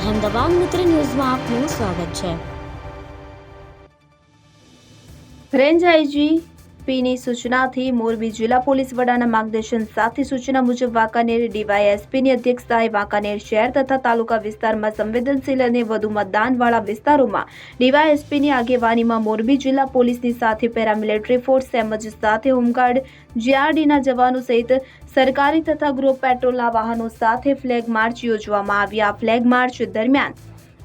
અહેમદાબાદ મિત્ર ન્યૂઝમાં આપનું સ્વાગત છે। રેન્જ આઈજીપીની સૂચનાથી મોરબી જિલ્લા પોલીસ વડાના માર્ગદર્શન સાથે સૂચના મુજબ વાંકાનેર ડીવાયએસપીની અધ્યક્ષતાએ વાંકાનેર શહેર તથા તાલુકા વિસ્તારમાં સંવેદનશીલ અને વધુ મતદાનવાળા વિસ્તારોમાં ડીવાયએસપીની આગેવાનીમાં મોરબી જિલ્લા પોલીસની સાથે પેરામિલિટરી ફોર્સ તેમજ સાથે હોમગાર્ડ જીઆરડીના જવાનો સહિત સરકારી તથા ગૃહ પેટ્રોલના વાહનો સાથે ફ્લેગ માર્ચ યોજવામાં આવ્યા। ફ્લેગ માર્ચ દરમિયાન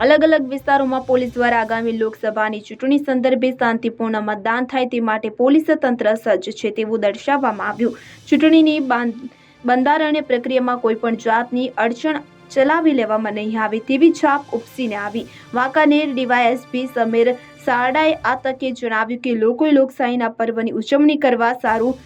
અલગ અલગ વિસ્તારોમાં પોલીસ દ્વારા આગામી લોકસભાની ચૂંટણી સંદર્ભે શાંતિપૂર્ણ મતદાન થાય તે માટે પોલીસ તંત્ર સજ્જ છે તેવું દર્શાવવામાં આવ્યું। ચૂંટણીની બંધારણીય પ્રક્રિયામાં કોઈપણ જાતની અડચણ ચલાવી લેવામાં નહીં આવે તેવી છાપ ઉપસીને આવી। વાંકાનેર ડીવાયએસપી સમીર સારડાએ આ તકે જણાવ્યું કે લોકોએ લોકશાહીના પર્વની ઉજવણી કરવા સારું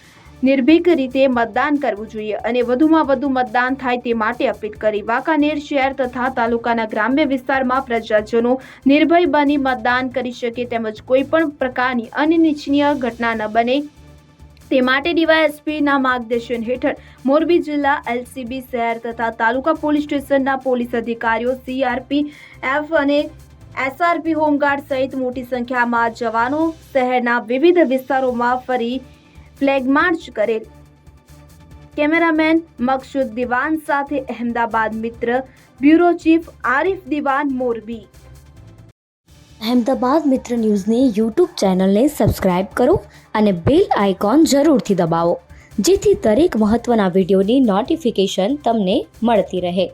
નિર્ભીક રીતે મતદાન કરવું જોઈએ અને વધુમાં વધુ મતદાન થાય તે માટે અપીલ કરી। વાંકાનેર શહેર તથા તાલુકાના ગ્રામ્ય વિસ્તારમાં પ્રજાજનો નિર્ભય બની મતદાન કરી શકે તેમજ કોઈપણ પ્રકારની અનિચ્છનીય ઘટના ન બને તે માટે ડીવાયએસપીના માર્ગદર્શન હેઠળ મોરબી જિલ્લા એલસીબી શહેર તથા તાલુકા પોલીસ સ્ટેશનના પોલીસ અધિકારીઓ સીઆરપીએફ અને એસઆરપી હોમગાર્ડ સહિત મોટી સંખ્યામાં જવાનો શહેરના વિવિધ વિસ્તારોમાં ફરી ફ્લેગ માર્ચ કરેલ। કેમેરામેન મકસૂદ દિવાન સાથે અહેમદાબાદ મિત્ર બ્યુરો ચીફ આરિફ દિવાન મોરબી। અહેમદાબાદ મિત્ર ન્યૂઝની યુટ્યુબ ચેનલને સબસ્ક્રાઇબ કરો અને બેલ આઇકોન જરૂરથી દબાવો જેથી દરેક મહત્વના વિડીયોની નોટિફિકેશન તમને મળતી રહે।